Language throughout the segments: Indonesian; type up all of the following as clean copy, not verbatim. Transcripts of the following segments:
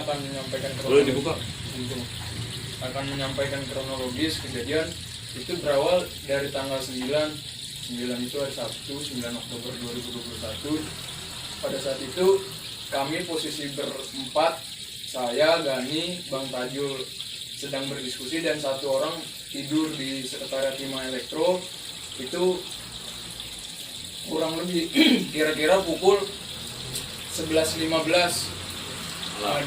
akan menyampaikan kronologis kejadian. Itu berawal dari tanggal 9 itu hari Sabtu, 9 Oktober 2021. Pada saat itu kami posisi berempat, saya, Gani, Bang Tajul sedang berdiskusi dan satu orang tidur di sekretariat Hima Elektro. Itu kurang lebih kira-kira pukul 11.15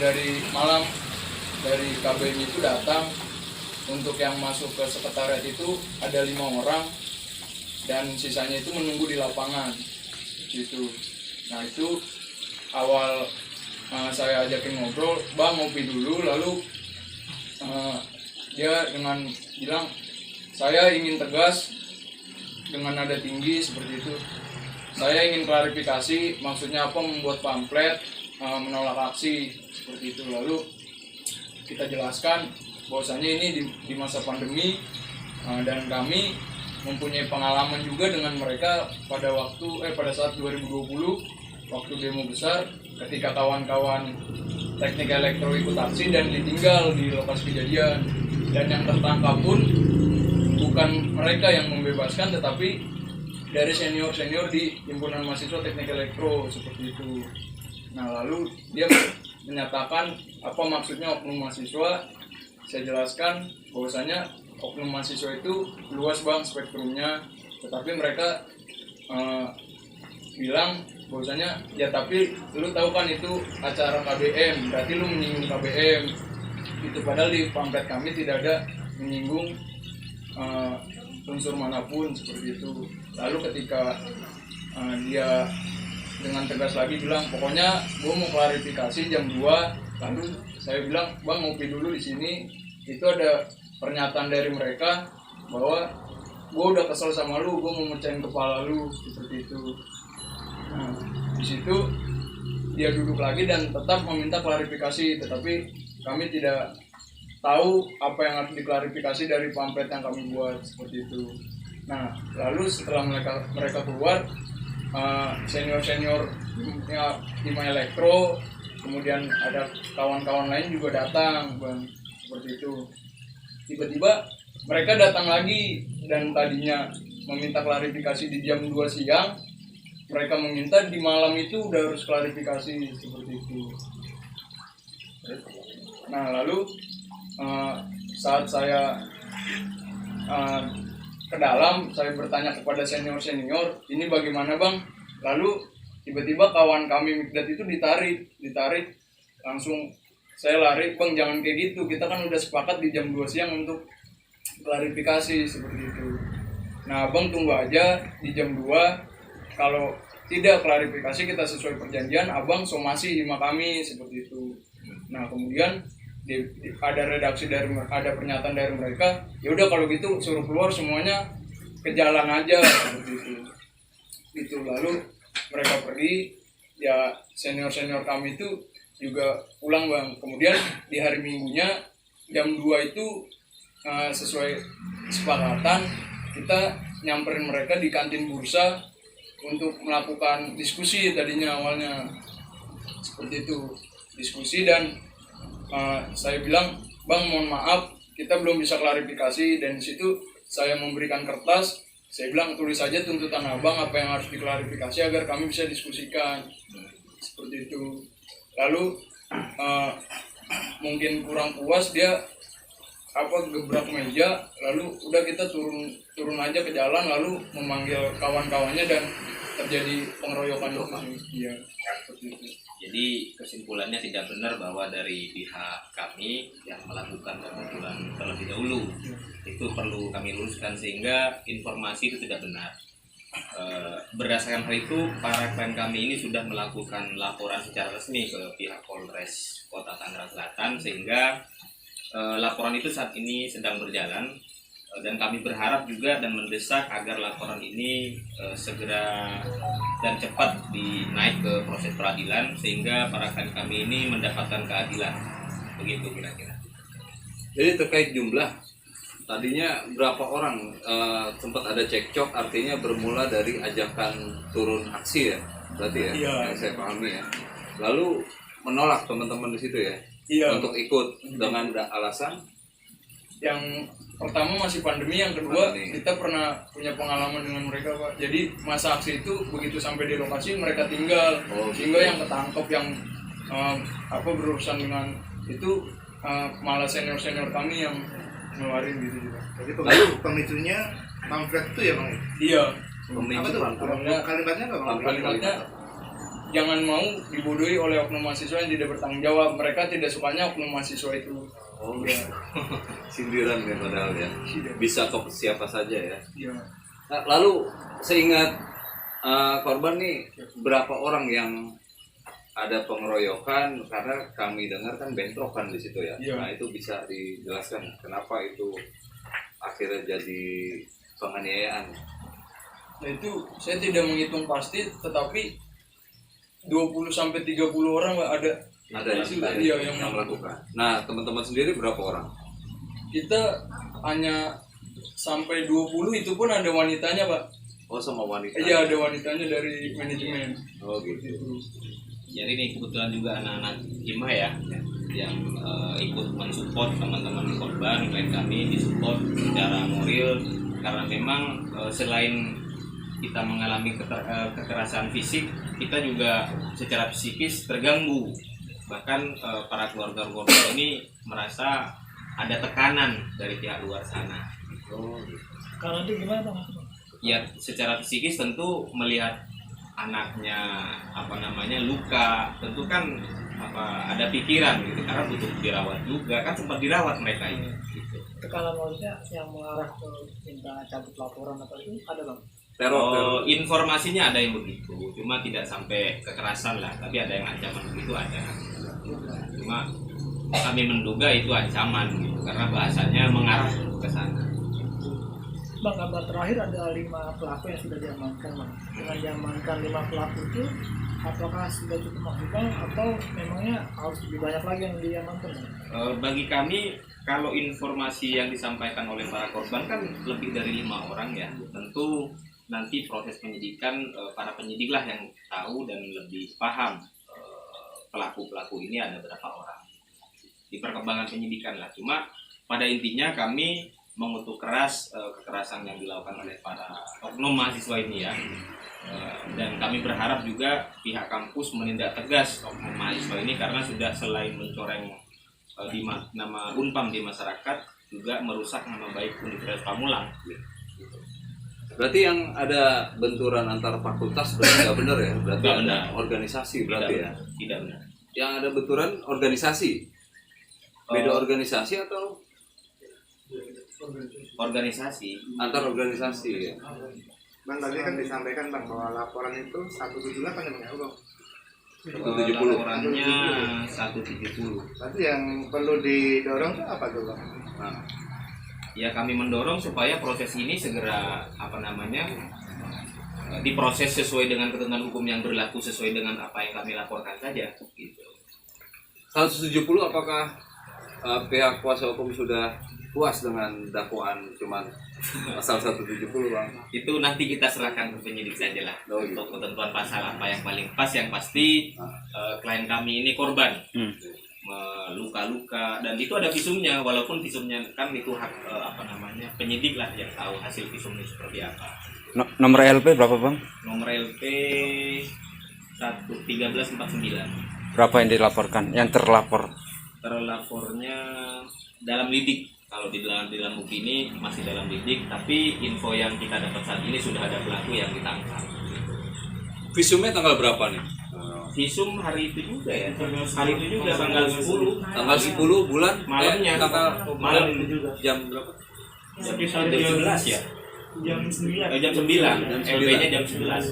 dari malam. Dari KBM itu datang. Untuk yang masuk ke sekretariat itu ada 5 orang dan sisanya itu menunggu di lapangan gitu. Nah itu awal saya ajakin ngobrol, Bang ngopi dulu, lalu dia dengan bilang saya ingin tegas dengan nada tinggi seperti itu. Saya ingin klarifikasi maksudnya apa membuat pamflet menolak aksi seperti itu. Lalu kita jelaskan bahwasanya ini di masa pandemi dan kami mempunyai pengalaman juga dengan mereka pada saat 2020 waktu demo besar ketika kawan-kawan teknik elektro ikut aksi dan ditinggal di lokasi kejadian, dan yang tertangkap pun bukan mereka yang membebaskan tetapi dari senior-senior di himpunan mahasiswa teknik elektro seperti itu. Nah lalu dia menyatakan apa maksudnya oknum mahasiswa. Saya jelaskan bahwasanya oknum mahasiswa itu luas Bang spektrumnya, tetapi mereka bilang bahwasanya ya tapi lu tahu kan itu acara KBM, berarti lu menyinggung KBM itu, padahal di pamflet kami tidak ada menyinggung unsur manapun seperti itu. Lalu ketika dia dengan tegas lagi bilang pokoknya gue mau klarifikasi jam 2, lalu saya bilang Bang ngopi dulu di sini. Itu ada pernyataan dari mereka bahwa gue udah kesel sama lu, gue mau mecahin kepala lu seperti itu. Nah, di situ dia duduk lagi dan tetap meminta klarifikasi, tetapi kami tidak tahu apa yang harus diklarifikasi dari pamflet yang kami buat seperti itu. Nah, lalu setelah mereka keluar, senior-senior Hima Elektro, kemudian ada kawan-kawan lain juga datang, Bang. Seperti itu. Tiba-tiba mereka datang lagi dan tadinya meminta klarifikasi di jam 2 siang, mereka meminta di malam itu udah harus klarifikasi seperti itu. Nah lalu saat saya ke dalam, saya bertanya kepada senior-senior, ini bagaimana Bang? Lalu tiba-tiba kawan kami Mikdad itu ditarik langsung. Saya lari, Bang jangan kayak gitu, kita kan udah sepakat di jam 2 siang untuk klarifikasi seperti itu. Nah Bang tunggu aja di jam 2, kalau tidak klarifikasi kita sesuai perjanjian, Abang somasi hima kami seperti itu. Nah kemudian ada pernyataan dari mereka, ya udah kalau gitu suruh keluar semuanya ke jalan aja seperti itu. Gitu lalu mereka pergi, ya senior kami itu juga pulang Bang. Kemudian di hari Minggunya jam 2 itu sesuai kesepakatan kita nyamperin mereka di kantin bursa untuk melakukan diskusi tadinya awalnya seperti itu, diskusi. Dan saya bilang Bang mohon maaf kita belum bisa klarifikasi, dan di situ saya memberikan kertas, saya bilang tulis saja tuntutan Abang apa yang harus diklarifikasi agar kami bisa diskusikan seperti itu. Lalu mungkin kurang puas dia gebrak meja, lalu udah kita turun aja ke jalan, lalu memanggil kawan-kawannya dan terjadi pengeroyokan iya seperti itu. Jadi kesimpulannya tidak benar bahwa dari pihak kami yang melakukan pemukulan terlebih dahulu, itu perlu kami luruskan sehingga informasi itu tidak benar. Berdasarkan hal itu, para klien kami ini sudah melakukan laporan secara resmi ke pihak Polres Kota Tangerang Selatan, sehingga laporan itu saat ini sedang berjalan, dan kami berharap juga dan mendesak agar laporan ini segera dan cepat dinaik ke proses peradilan sehingga para klien kami ini mendapatkan keadilan. Begitu kira-kira. Jadi terkait jumlah, tadinya berapa orang sempat ada cekcok, artinya bermula dari ajakan turun aksi ya, berarti ya, iya. Yang saya pahami ya. Lalu menolak teman-teman di situ ya. Iya. untuk ikut dengan alasan Yang pertama masih pandemi, yang kedua Pandemi. kita pernah punya pengalaman dengan mereka Pak. Jadi masa aksi itu begitu sampai di lokasi mereka tinggal, sehingga yang ketangkep yang berurusan dengan itu malah senior kami yang ngeluarin gitu juga. Jadi pemicunya pamflet itu ya bang? Iya. Apa tuh bang? Kalimatnya apa bang? Kalimatnya jangan mau dibodohi oleh oknum mahasiswa yang tidak bertanggung jawab. Mereka tidak sukanya oknum mahasiswa itu. Oh, sindiran ya padahal ya. Bisa ke siapa saja ya. Iya. Nah, lalu seingat korban nih berapa orang yang ada pengeroyokan, karena kami dengar kan bentrokan di situ ya. Iya. Nah itu bisa dijelaskan kenapa itu akhirnya jadi penganiayaan. Nah itu saya tidak menghitung pasti, tetapi 20 sampai 30 orang Pak, ada yang melakukan. Nah teman-teman sendiri berapa orang? Kita hanya sampai 20, itu pun ada wanitanya Pak. Oh sama wanita? Iya ada wanitanya dari manajemen. Oh gitu. Jadi ini kebetulan juga anak-anak hima ya yang ikut mensupport teman-teman korban, klien kami disupport secara moral, karena memang selain kita mengalami kekerasan fisik, kita juga secara psikis terganggu. Bahkan para keluarga korban ini merasa ada tekanan dari pihak luar sana. Kalau itu gimana Bang? Ya secara psikis tentu melihat anaknya luka, tentu kan ada pikiran gitu, karena butuh dirawat juga, kan sempat dirawat mereka ini. Gitu. Tekanan maksudnya yang mengarah ke minta cabut laporan atau itu ada Bang? Teror. Informasinya ada yang begitu, cuma tidak sampai kekerasan lah, tapi ada yang ancaman begitu ada. Cuma kami menduga itu ancaman gitu, karena bahasanya mengarah ke sana. Bang, kabar terakhir ada 5 pelaku yang sudah diamankan Bang. Dengan diamankan 5 pelaku itu, apakah sudah cukup maksimal atau memangnya harus lebih banyak lagi yang diamankan Bang? Bagi kami, kalau informasi yang disampaikan oleh para korban kan lebih dari 5 orang ya, tentu nanti proses penyidikan para penyidik lah yang tahu dan lebih paham pelaku-pelaku ini ada berapa orang di perkembangan penyidikan lah. Cuma pada intinya kami mengutuk keras kekerasan yang dilakukan oleh para oknum mahasiswa ini ya, dan kami berharap juga pihak kampus menindak tegas oknum mahasiswa ini, karena sudah selain mencoreng nama Unpam di masyarakat, juga merusak nama baik Universitas Pamulang. Berarti yang ada benturan antar fakultas berarti nggak benar ya? Berarti Nggak ada benar. organisasi berarti ya? Tidak benar. Yang ada benturan organisasi? Beda organisasi atau Organisasi. antar organisasi ya? Bang tadi kan disampaikan bang bahwa laporan itu 178 ya bang ya bang? 170. Laporannya 170. Berarti yang perlu didorong itu apa tuh bang? Nah, Ya kami mendorong supaya proses ini segera diproses sesuai dengan ketentuan hukum yang berlaku, sesuai dengan apa yang kami laporkan saja gitu. 170 apakah pihak kuasa hukum sudah puas dengan dakwaan cuman pasal 170 bang? Itu nanti kita serahkan ke penyidik saja lah Oh, gitu. untuk ketentuan pasal apa yang paling pas. Yang pasti klien kami ini korban luka-luka, dan itu ada visumnya, walaupun visumnya kan itu hak penyidik lah yang tahu hasil visumnya seperti apa. Nomor LP berapa Bang? Nomor LP 1349. Berapa yang dilaporkan? Yang terlapor? Terlapornya dalam lidik. Kalau di dalam bukti ini masih dalam lidik, tapi info yang kita dapat saat ini sudah ada pelaku yang ditangkap. Visumnya tanggal berapa nih? Visum hari itu juga ya. Hari itu juga tanggal 10. Tanggal 10 bulan? Malamnya. Malam jam berapa? Jam 11 ya. Jam 9. Jam 9. LP-nya jam 11.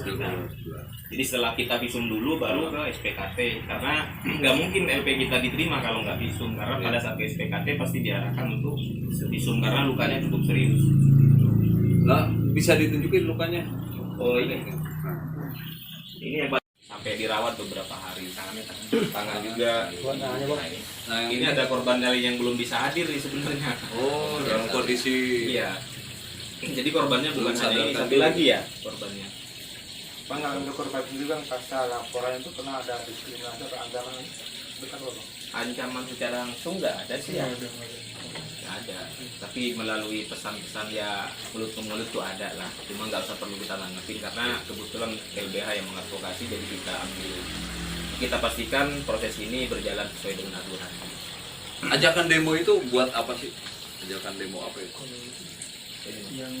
Jadi setelah kita visum dulu baru ke SPKT, karena nggak mungkin LP kita diterima kalau nggak visum, karena pada saat ke SPKT pasti diarahkan untuk visum karena lukanya cukup serius. Lah, bisa ditunjukin lukanya? Oh ini yang sampai dirawat beberapa hari, tangan juga. Nah, ini ada korban lain yang belum bisa hadir nih sebenarnya. Oh, dalam kondisi Iya. Jadi korbannya bukan Belum hanya ini, sadarkan satu diri. lagi ya korbannya. Bang kalau untuk korban sendiri bang pasal laporan itu pernah ada diskriminasi atau ancaman? Ancaman secara langsung nggak ada sih ya. Nggak ada. Tapi melalui pesan-pesan ya mulut ke mulut tuh ada lah. Cuma nggak usah perlu kita tanggapin karena kebetulan LBH yang mengadvokasi, jadi kita pastikan proses ini berjalan sesuai dengan aturan. Ajakan demo itu buat apa sih? Ajakan demo apa itu? yang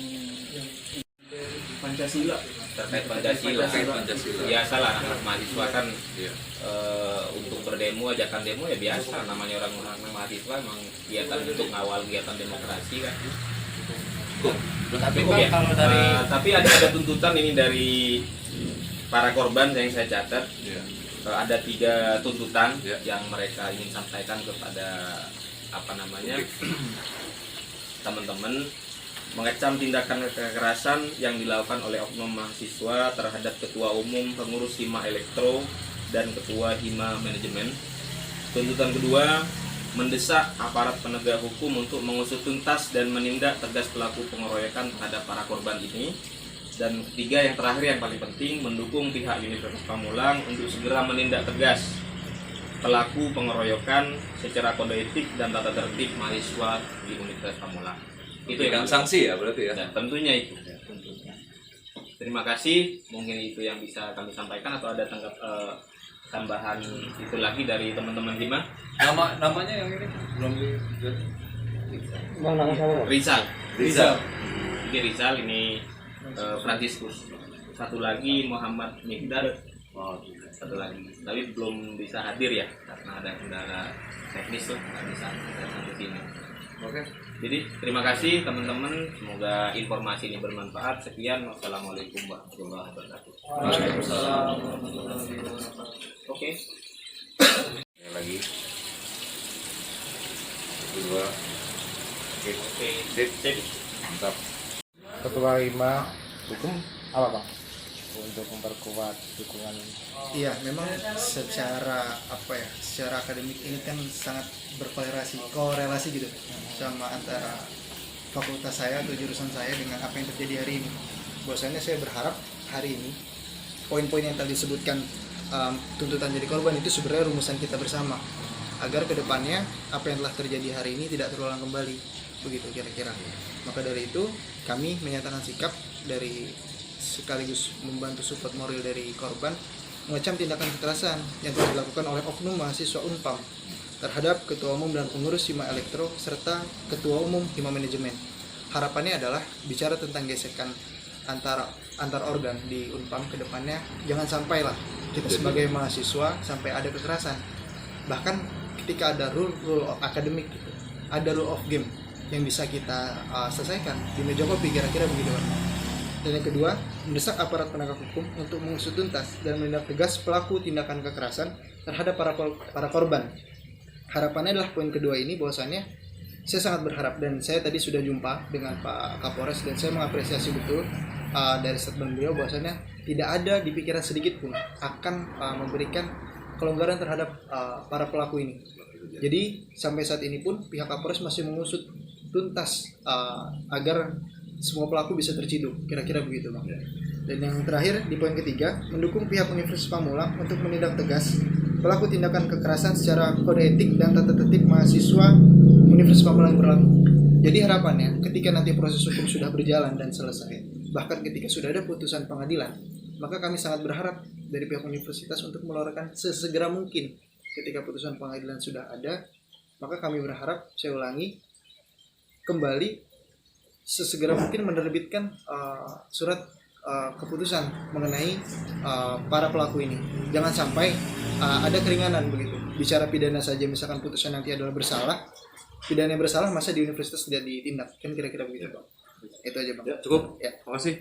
Pancasila. Terkait Pancasila. Biasalah anak mahasiswa kan Iya. untuk berdemo, ajakan demo ya biasa, namanya orang mahasiswa emang kegiatan untuk ngawal kegiatan demokrasi kan. Tapi Bang, kalau dari Tapi ada tuntutan ini dari para korban yang saya catat. Iya. Ada 3 tuntutan Ya. yang mereka ingin sampaikan kepada teman-teman, mengecam tindakan kekerasan yang dilakukan oleh oknum mahasiswa terhadap ketua umum, pengurus Hima Elektro, dan ketua Hima Manajemen. Tuntutan kedua, mendesak aparat penegak hukum untuk mengusut tuntas dan menindak tegas pelaku pengeroyokan terhadap para korban ini. Dan ketiga, yang terakhir yang paling penting, mendukung pihak Universitas Pamulang untuk segera menindak tegas pelaku pengeroyokan secara kode etik dan tata tertib mahasiswa di Universitas Pamulang. Itu Dengan yang sanksi ya berarti ya. dan tentunya itu. Terima kasih. Mungkin itu yang bisa kami sampaikan, atau ada tambahan itu lagi dari teman-teman Hima? Namanya yang ini belum di Rizal. Rizal. Ini Rizal, ini Franciscus. Satu lagi Muhammad Mikdar. Satu lagi, tapi belum bisa hadir ya karena ada kendala teknis lah, nggak bisa datang ke sini. Oke. Jadi terima kasih teman-teman, semoga informasi ini bermanfaat. Sekian, wassalamualaikum warahmatullahi wabarakatuh. Oke. Ini lagi. Kedua. Oke. Sip. Mantap. Ketua Hima hukum apa Bang? Untuk memperkuat dukungan. Iya, memang secara akademik ini kan sangat korelasi gitu sama antara fakultas saya atau jurusan saya dengan apa yang terjadi hari ini. Bahwasanya saya berharap hari ini poin-poin yang tadi disebutkan, tuntutan jadi korban itu sebenarnya rumusan kita bersama agar kedepannya apa yang telah terjadi hari ini tidak terulang kembali, begitu kira-kira. Maka dari itu kami menyatakan sikap dari sekaligus membantu support moral dari korban, mengecam tindakan kekerasan yang telah dilakukan oleh oknum mahasiswa Unpam terhadap ketua umum dan pengurus Hima Elektro serta ketua umum Hima Manajemen. Harapannya adalah bicara tentang gesekan antar organ di Unpam ke depannya, jangan sampailah kita sebagai mahasiswa sampai ada kekerasan. Bahkan ketika ada rule of akademik gitu, ada rule of game yang bisa kita selesaikan di meja kopi, kira-kira begitu Pak. Dan yang kedua, mendesak aparat penegak hukum untuk mengusut tuntas dan menindak tegas pelaku tindakan kekerasan terhadap para korban. Harapannya adalah poin kedua ini, bahwasannya saya sangat berharap, dan saya tadi sudah jumpa dengan Pak Kapolres dan saya mengapresiasi betul dari statement beliau bahwasannya tidak ada di pikiran sedikit pun akan memberikan kelonggaran terhadap para pelaku ini. Jadi sampai saat ini pun pihak Kapolres masih mengusut tuntas agar semua pelaku bisa terciduk, kira-kira begitu Bang. Dan yang terakhir di poin ketiga, mendukung pihak Universitas Pamulang untuk menindak tegas pelaku tindakan kekerasan secara kode etik dan tata tertib mahasiswa Universitas Pamulang berlaku. Jadi harapannya ketika nanti proses hukum sudah berjalan dan selesai, bahkan ketika sudah ada putusan pengadilan, maka kami sangat berharap dari pihak universitas untuk mengeluarkan sesegera mungkin. Ketika putusan pengadilan sudah ada, maka kami berharap, saya ulangi, kembali sesegera mungkin menerbitkan surat keputusan mengenai para pelaku ini. Jangan sampai ada keringanan begitu. Bicara pidana saja, misalkan putusan nanti adalah bersalah, pidana yang bersalah masa di universitas tidak ditindak, kan kira-kira begitu Bang. Itu aja Bang. Ya, cukup. Ya, terima kasih.